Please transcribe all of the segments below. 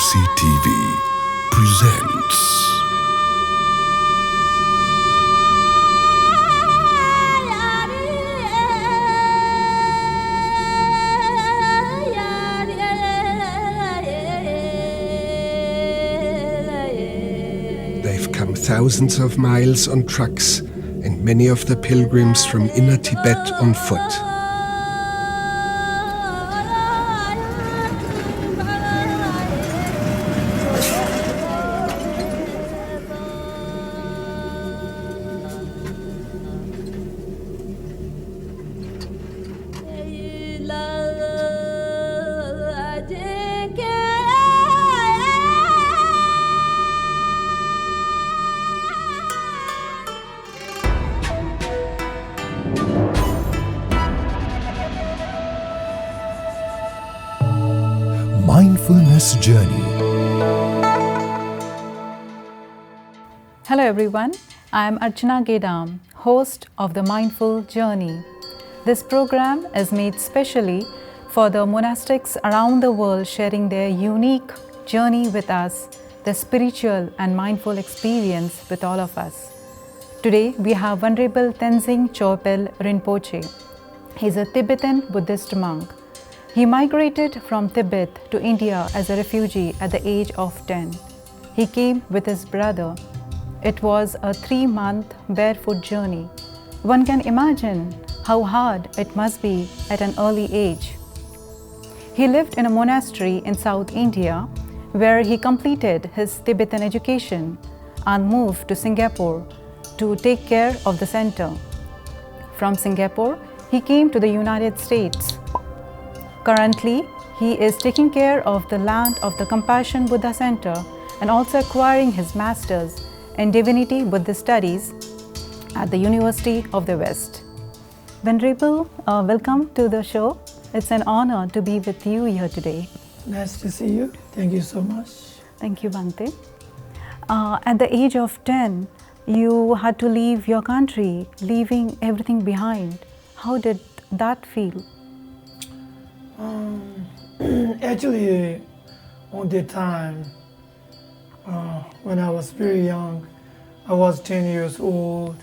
MMC TV presents They've come thousands of miles on trucks, and many of the pilgrims from inner Tibet on foot. Mindfulness Journey. Hello everyone, I am Archana Gedam, host of the Mindful Journey. This program is made specially for the monastics around the world sharing their unique journey with us, their spiritual and mindful experience with all of us. Today we have Venerable Tenzing Chophel Rinpoche. He is a Tibetan Buddhist monk. He migrated from Tibet to India as a refugee at the age of 10. He came with his brother. It was a 3-month barefoot journey. One can imagine how hard it must be at an early age. He lived in a monastery in South India where he completed his Tibetan education and moved to Singapore to take care of the center. From Singapore, he came to the United States. Currently, he is taking care of the land of the Compassion Buddha Center and also acquiring his master's in Divinity Buddhist Studies at the University of the West. Venerable, welcome to the show. It's an honor to be with you here today. Nice to see you. Thank you so much. Thank you, Bhante. At the age of 10, you had to leave your country, leaving everything behind. How did that feel? Actually, on the time when I was very young, I was 10 years old.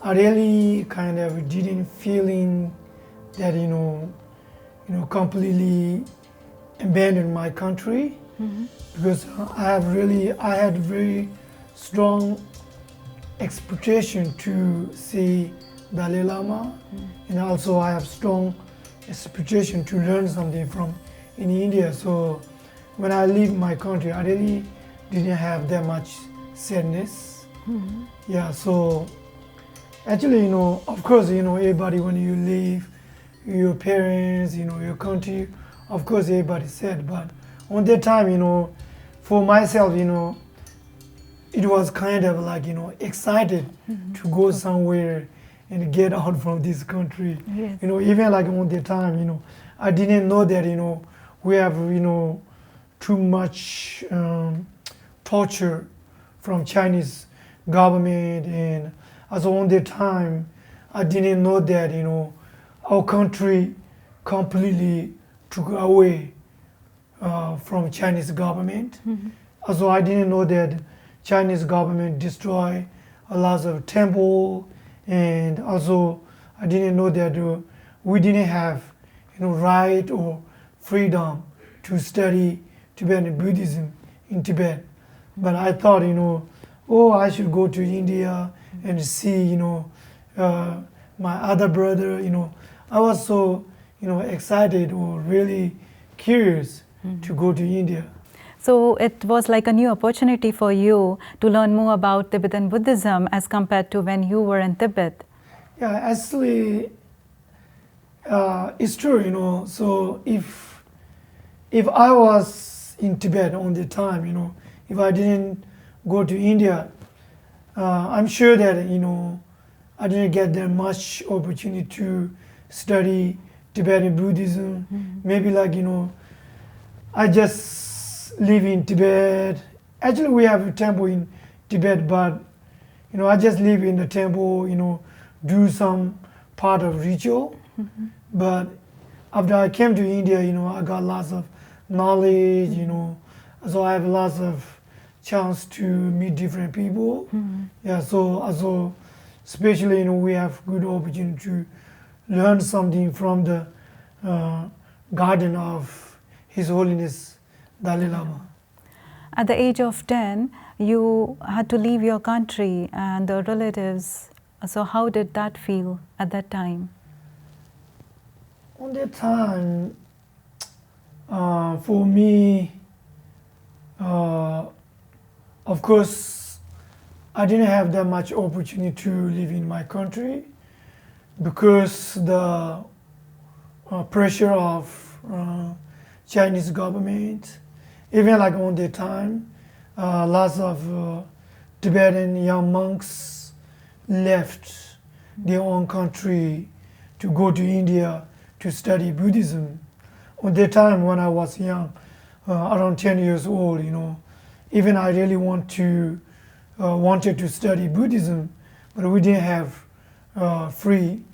I really kind of didn't feeling that completely abandoned my country, because I had very strong expectation to see Dalai Lama, and also I have strong expectation to learn something from in India. So when I leave my country, I really didn't have that much sadness. Yeah, so actually, of course, everybody, when you leave your parents, your country, of course everybody sad, but on that time, for myself, it was kind of like, excited to go somewhere and get out from this country. Yes. Even like on the time, I didn't know that, we have, too much torture from Chinese government, and also on the time, I didn't know that, our country completely took away from Chinese government. Also, I didn't know that Chinese government destroy a lot of temple, and also I didn't know that we didn't have right or freedom to study Tibetan Buddhism in Tibet. But I thought, I should go to India and see, my other brother. I was so, excited or really curious to go to India. So it was like a new opportunity for you to learn more about Tibetan Buddhism as compared to when you were in Tibet. Yeah, actually, it's true, so if I was in Tibet on the time, if I didn't go to India, I'm sure that, I didn't get that much opportunity to study Tibetan Buddhism. Maybe like, I just live in Tibet. Actually, we have a temple in Tibet, but, I just live in the temple, do some part of ritual. But after I came to India, I got lots of knowledge, so I have lots of chance to meet different people. Yeah, so also especially we have good opportunity to learn something from the garden of His Holiness Dalai Lama. At the age of 10, you had to leave your country and the relatives. So how did that feel at that time? On that time, for me, of course, I didn't have that much opportunity to live in my country because the pressure of Chinese government, even like on that time, lots of Tibetan young monks left their own country to go to India to study Buddhism. On that time when I was young, around 10 years old, even I really wanted to study Buddhism, but we didn't have free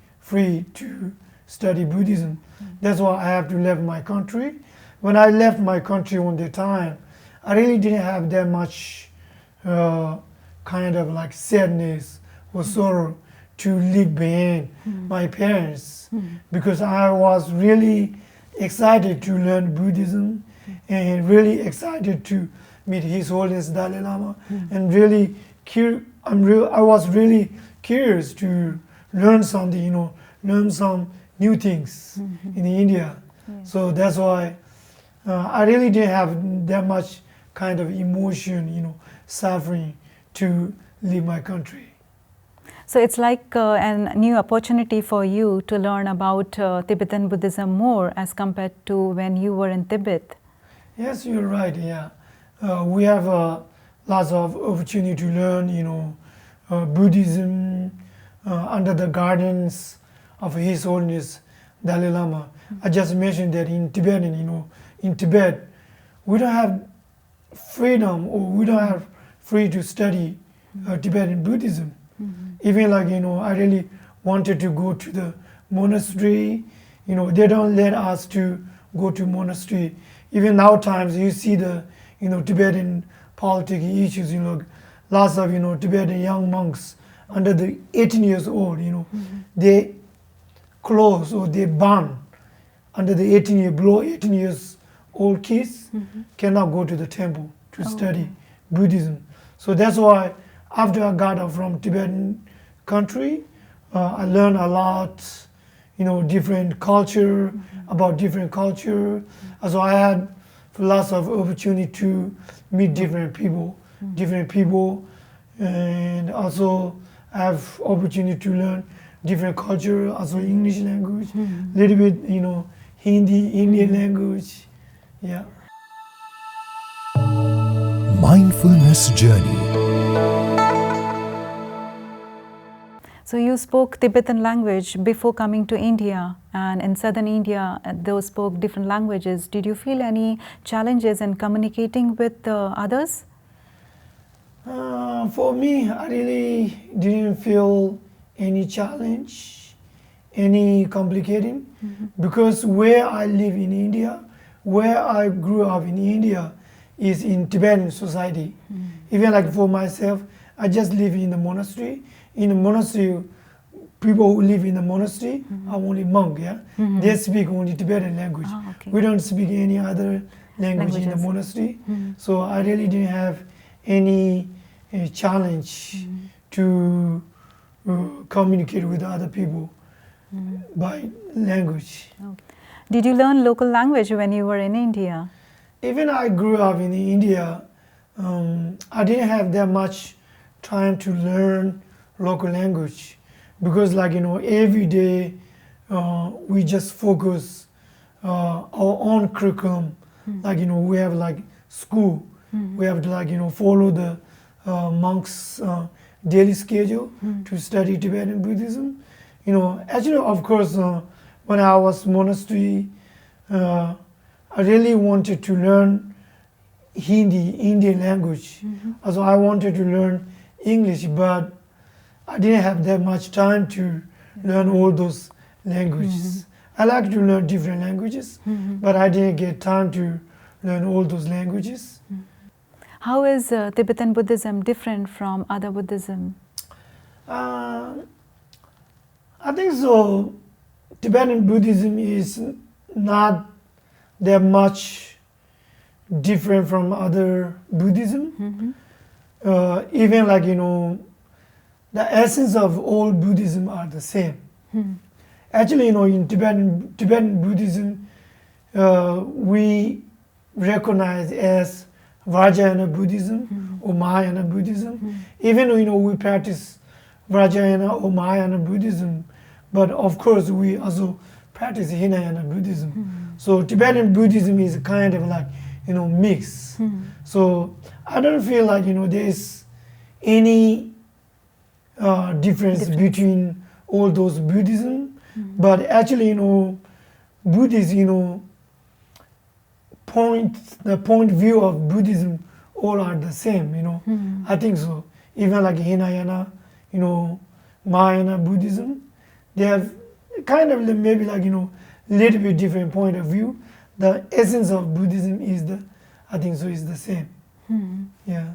to study Buddhism. That's why I have to leave my country. When I left my country on the time, I really didn't have that much kind of like sadness or sorrow to leave behind my parents, because I was really excited to learn Buddhism and really excited to meet His Holiness Dalai Lama, and really I was really curious to learn something, learn some new things in India. So that's why I really didn't have that much kind of emotion, suffering to leave my country. So it's like a new opportunity for you to learn about Tibetan Buddhism more as compared to when you were in Tibet. Yes, you're right. Yeah, we have lots of opportunity to learn, Buddhism under the guidance of His Holiness Dalai Lama. I just mentioned that in Tibetan, in Tibet, we don't have freedom, or we don't have free to study Tibetan Buddhism. Even like, I really wanted to go to the monastery, they don't let us to go to monastery. Even now times you see the, Tibetan politics issues, lots of, Tibetan young monks under the 18 years old, they close or they ban under the 18 years old kids cannot go to the temple to study Buddhism. So that's why after I got out from Tibetan country, I learned a lot, different culture, about different culture. So I had lots of opportunity to meet different people, and also have opportunity to learn different culture, also English language, little bit, Hindi, Indian language, yeah. Mindfulness Journey. So you spoke Tibetan language before coming to India, and in southern India, those spoke different languages. Did you feel any challenges in communicating with others? For me, I really didn't feel any challenge, any complicating, because where I live in India, where I grew up in India, is in Tibetan society. Even like for myself, I just live in the monastery. In the monastery, people who live in the monastery are only monk, yeah? They speak only Tibetan language. We don't speak any other language in the monastery. So I really didn't have any challenge to communicate with other people by language. Did you learn local language when you were in India? Even I grew up in India, I didn't have that much time to learn local language, because every day we just focus our own curriculum. We have school, we have to follow the monks' daily schedule to study Tibetan Buddhism. Actually, of course, when I was monastery, I really wanted to learn Hindi, Indian language. Also, I wanted to learn English, but I didn't have that much time to learn all those languages. I like to learn different languages, but I didn't get time to learn all those languages. How is Tibetan Buddhism different from other Buddhism? I think so. Tibetan Buddhism is not that much different from other Buddhism. Even like, the essence of all Buddhism are the same. Actually, in Tibetan Buddhism, we recognize as Vajrayana Buddhism or Mahayana Buddhism. Even we practice Vajrayana or Mahayana Buddhism, but of course we also practice Hinayana Buddhism. So Tibetan Buddhism is kind of like mix. So I don't feel like there's any difference between all those Buddhism, but actually Buddhists the point view of Buddhism all are the same. I think so. Even like Hinayana, Mahayana Buddhism, they have kind of maybe like little bit different point of view. The essence of Buddhism is the same. Yeah.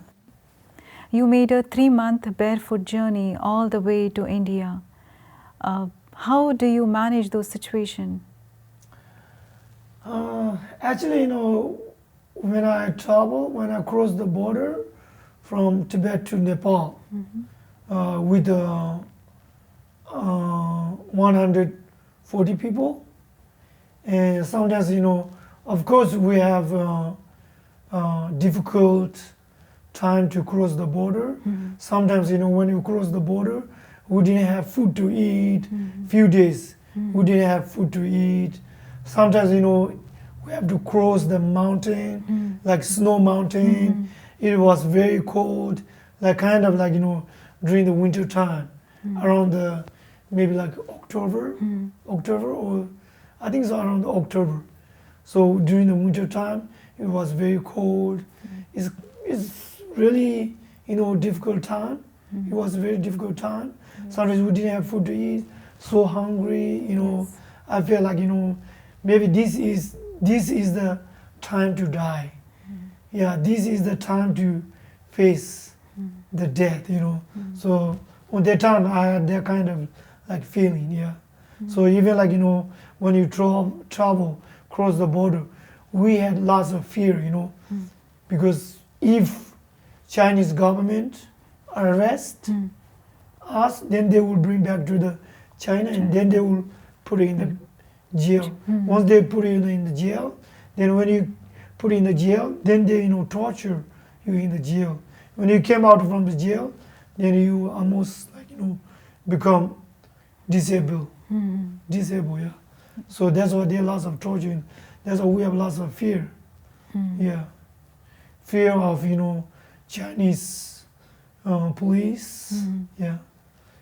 You made a 3-month barefoot journey all the way to India. How do you manage those situations? Actually, when I cross the border from Tibet to Nepal with 140 people, and sometimes, of course, we have difficult time to cross the border. Sometimes, when you cross the border, we didn't have food to eat. Few days, we didn't have food to eat. Sometimes, we have to cross the mountain, like snow mountain. It was very cold, like kind of like, during the winter time, around maybe like October, or I think it's around October. So during the winter time, it was very cold. It's really, difficult time. It was a very difficult time. Sometimes we didn't have food to eat, so hungry, I feel like, maybe this is the time to die. Yeah, this is the time to face the death, So on that time, I had that kind of like feeling, yeah. So even like, when you travel, cross the border, we had lots of fear, because if Chinese government arrest us, then they will bring back to the China, and then they will put it in the jail. Once they put it in the jail, then when you put it in the jail, then they torture you in the jail. When you came out from the jail, then you almost like become disabled. Yeah. So that's why there are lots of torture. And that's why we have lots of fear. Yeah, fear of Chinese police. Yeah,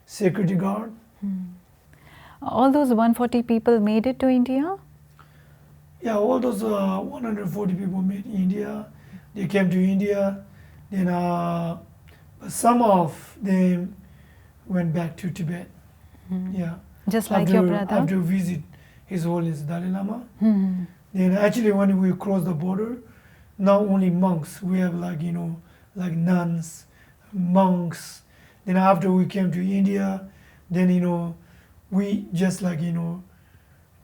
security guard. All those 140 people made it to India? Yeah, all those 140 people made India. They came to India. Then some of them went back to Tibet. Yeah. Just like your brother? After visit His Holiness Dalai Lama. Then actually when we cross the border, not only monks, we have like, like nuns, monks. Then after we came to India, then, we just like,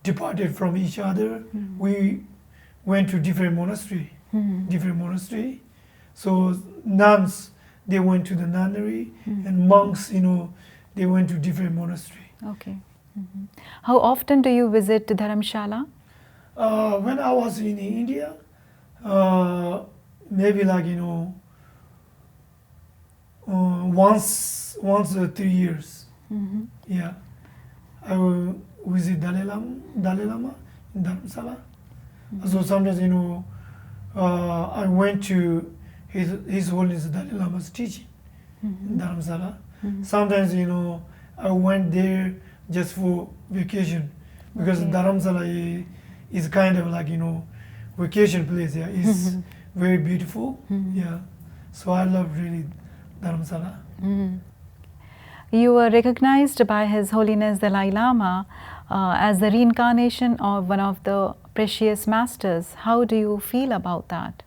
departed from each other. We went to different monastery. So nuns, they went to the nunnery, and monks, they went to different monastery. Okay. How often do you visit Dharamshala? When I was in India, maybe like, once or 3 years. Yeah. I will visit Dalai Lama in Dharamsala. So sometimes, I went to His Holiness Dalai Lama's teaching in Dharamsala. Sometimes, I went there just for vacation, because Dharamsala is kind of like, vacation place. Yeah, it's very beautiful. Yeah, so I love really Dharamsala. You were recognized by His Holiness Dalai Lama as the reincarnation of one of the precious masters. How do you feel about that?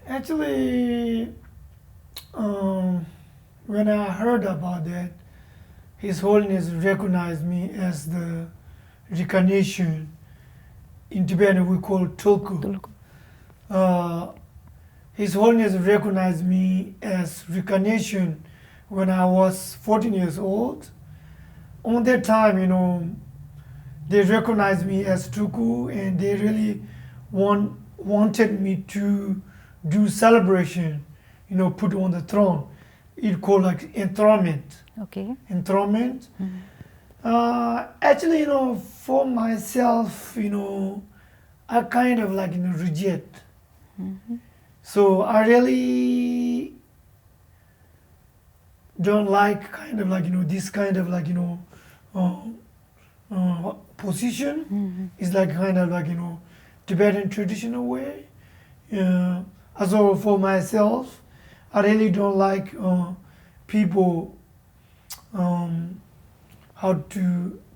Actually, when I heard about that, His Holiness recognized me as the reincarnation. In Tibetan we call Tulku. His Holiness recognized me as reincarnation when I was 14 years old. On that time, they recognized me as Tuku, and they really wanted me to do celebration, put on the throne. It called like enthronement. Okay. Enthronement. Actually, for myself, I kind of like reject. So I really don't like kind of like this kind of like position. It's like kind of like Tibetan traditional way. Also for myself, I really don't like people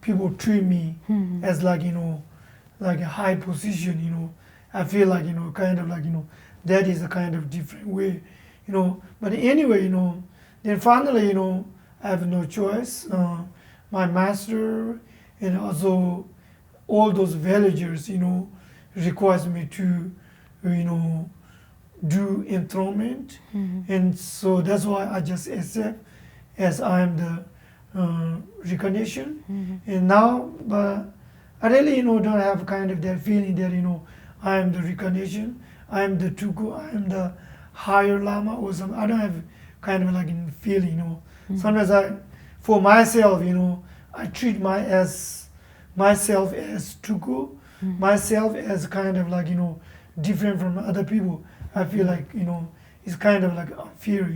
people treat me as like like a high position. I feel like kind of like that is a kind of different way, But anyway, then finally, I have no choice. My master and also all those villagers, requires me to, do enthronement, and so that's why I just accept as I am the reincarnation. And now, but I really, don't have kind of that feeling that I am the reincarnation, I am the Tuku, I am the higher Lama or something. I don't have kind of like a feeling, Sometimes for myself, I treat myself as Tuku, myself as kind of like, different from other people. I feel like, it's kind of like fear,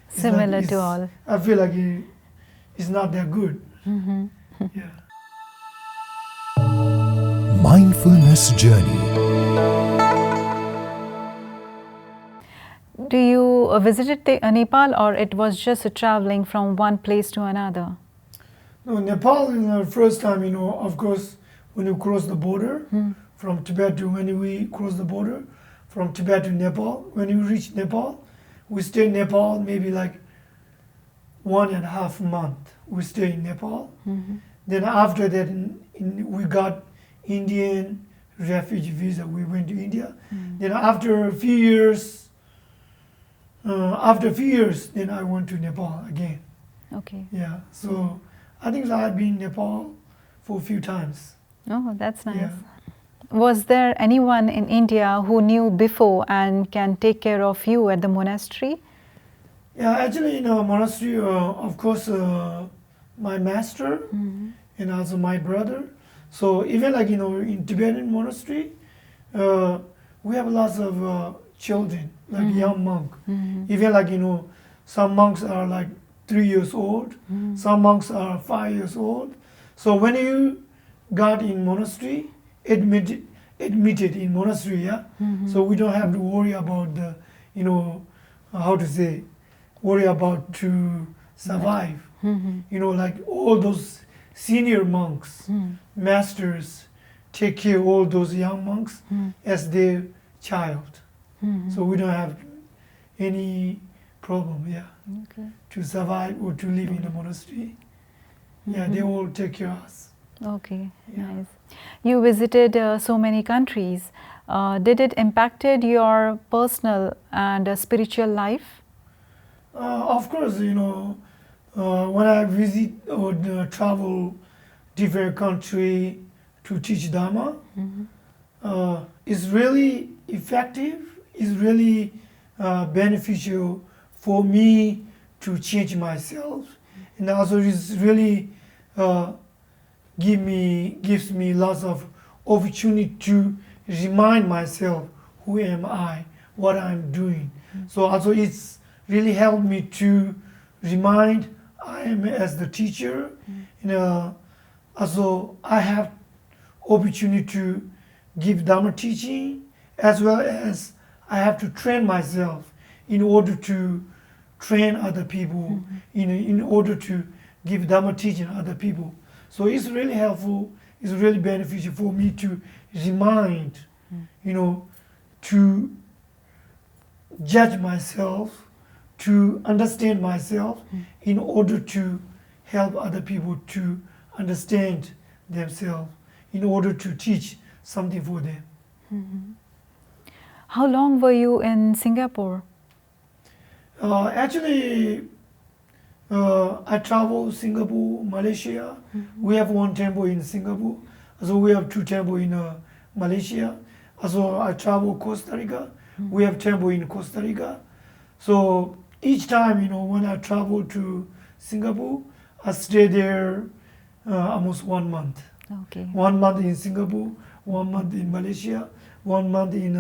It's Similar like to all. I feel like it's not that good. Yeah. Mindfulness Journey. Do you visited Nepal, or it was just traveling from one place to another? No, Nepal is the first time, of course, when you cross the border from Tibet to when we cross the border from Tibet to Nepal, when you reach Nepal, we stay in Nepal maybe like 1.5 months. We stay in Nepal. Then after that, we got Indian refugee visa. We went to India. Then after a few years, then I went to Nepal again. Okay. Yeah. So I think I've been in Nepal for a few times. Oh, that's nice. Yeah. Was there anyone in India who knew before and can take care of you at the monastery? Yeah, actually in a monastery, of course, my master and also my brother. So even like, in Tibetan monastery, we have lots of children, like young monk. Even like, some monks are like 3 years old, some monks are 5 years old. So when you got in monastery, admitted in monastery, yeah? So we don't have to worry about the, how to say, worry about to survive. Like all those senior monks, masters, take care of all those young monks as their child. So we don't have any problem, to survive or to live in a monastery. Yeah, they all take care of us. Okay, Yeah. nice. You visited so many countries. Did it impacted your personal and spiritual life? Of course, when I visit or travel different country to teach Dharma, it's really effective. It's really beneficial for me to change myself, and also it's really gives me lots of opportunity to remind myself who am I, what I'm doing. So also it's really helped me to remind I am as the teacher. Also I have opportunity to give Dharma teaching, as well as I have to train myself in order to train other people, in order to give Dharma teaching to other people. So it's really helpful, it's really beneficial for me to remind, to judge myself, to understand myself in order to help other people to understand themselves, in order to teach something for them. How long were you in Singapore? Actually, I travel Singapore, Malaysia. We have one temple in Singapore. So we have 2 temples in Malaysia. Also, I travel Costa Rica. We have temple in Costa Rica. So each time, when I travel to Singapore, I stay there almost 1 month. Okay. 1 month in Singapore, 1 month in Malaysia, 1 month in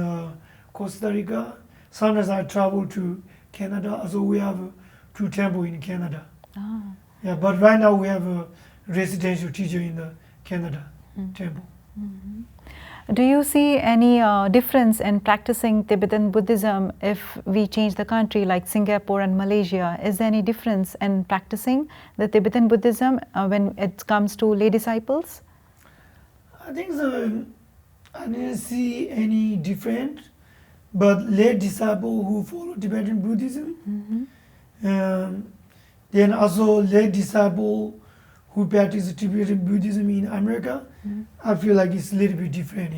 Costa Rica. Sometimes I travel to Canada, so we have 2 temples in Canada. Ah. Yeah, but right now we have a residential teacher in the Canada temple. Do you see any difference in practicing Tibetan Buddhism if we change the country like Singapore and Malaysia? Is there any difference in practicing the Tibetan Buddhism when it comes to lay disciples? I think so. I didn't see any different, but lay disciples who follow Tibetan Buddhism, then also lay disciples who practice Tibetan Buddhism in America, I feel like it's a little bit different,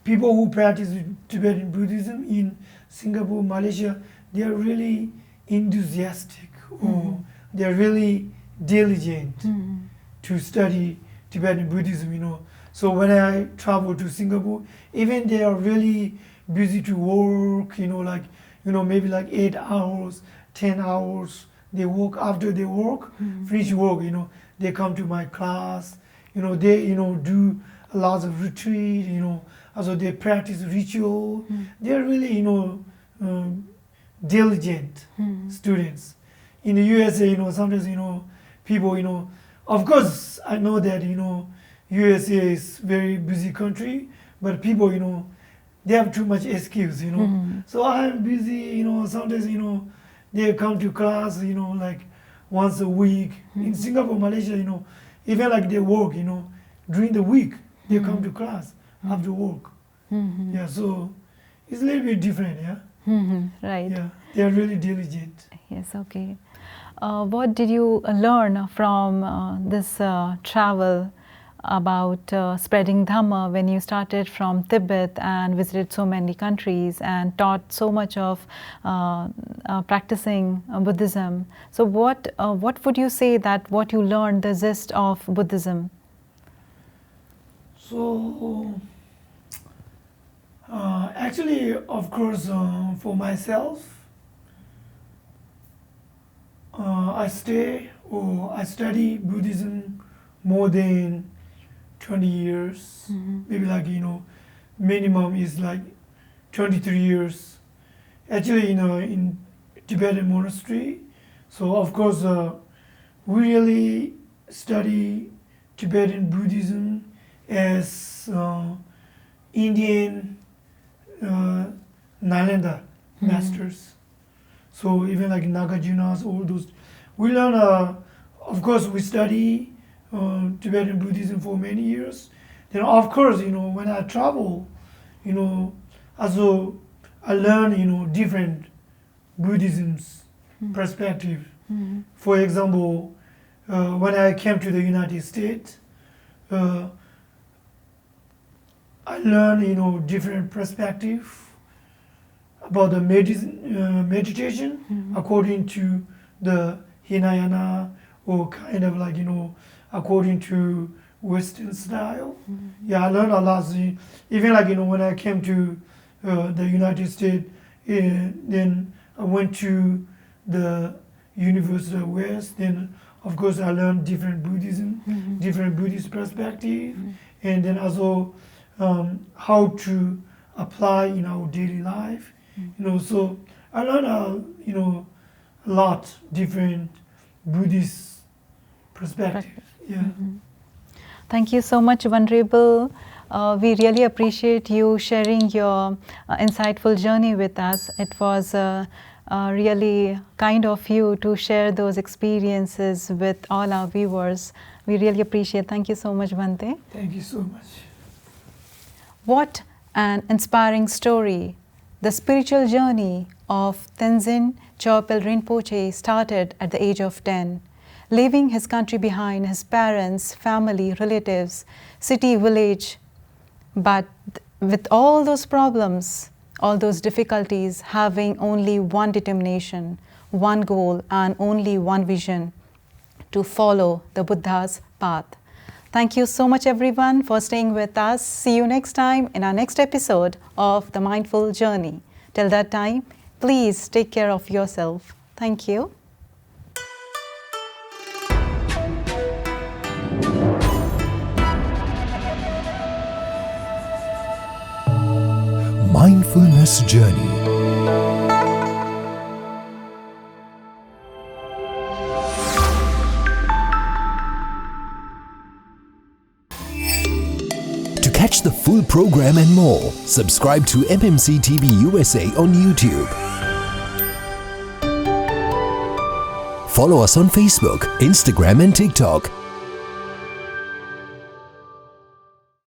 People who practice Tibetan Buddhism in Singapore, Malaysia, they are really enthusiastic, or they are really diligent to study Tibetan Buddhism, So when I travel to Singapore, even they are really busy to work, maybe like 8 hours, 10 hours. They work after they work, finish work, they come to my class, they, do a lot of retreat, also they practice ritual. They're really, diligent students. In the USA, sometimes, people, of course, I know that, USA is very busy country, but people, they have too much excuse, So I'm busy, sometimes, they come to class, like once a week. In Singapore, Malaysia, even like they work, during the week, they come to class after work. Yeah, so it's a little bit different, yeah? Right. Yeah, they're really diligent. Yes, okay. What did you learn from this travel about spreading Dhamma when you started from Tibet and visited so many countries and taught so much of practicing Buddhism? So what would you say that what you learned, the zest of Buddhism? So, actually, of course, for myself, I study Buddhism more than 20 years, maybe like, minimum is like 23 years. Actually, in Tibetan monastery. So, of course, we really study Tibetan Buddhism as Indian Nalanda masters. So, even like Nagajunas, all those. We learn, of course, we study Tibetan Buddhism for many years. Then of course, when I travel, also I learn, different Buddhism's perspective. For example, when I came to the United States, I learned, different perspective about the meditation according to the Hinayana, or kind of like, according to Western style. Yeah, I learned a lot. Even like, when I came to the United States, then I went to the University of West. Then, of course, I learned different Buddhism, different Buddhist perspective, and then also how to apply in our daily life. So I learned a lot different Buddhist perspective. Yeah. Thank you so much, Venerable. We really appreciate you sharing your insightful journey with us. It was really kind of you to share those experiences with all our viewers. We really appreciate. Thank you so much, Bhante. Thank you so much. What an inspiring story. The spiritual journey of Tenzing Chophel Rinpoche started at the age of 10, leaving his country behind, his parents, family, relatives, city, village. But with all those problems, all those difficulties, having only one determination, one goal, and only one vision, to follow the Buddha's path. Thank you so much, everyone, for staying with us. See you next time in our next episode of The Mindful Journey. Till that time, please take care of yourself. Thank you. Mindfulness Journey. To catch the full program and more, subscribe to MMC TV USA on YouTube. Follow us on Facebook, Instagram and TikTok